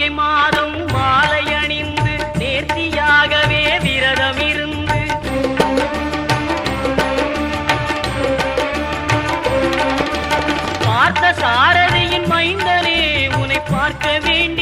கார்த்திகை மாதம் மாலை அணிந்து நேர்த்தியாகவே விரதம் இருந்து பார்த்த சாரதியின் மைந்தனே உன்னை பார்க்க வேண்டி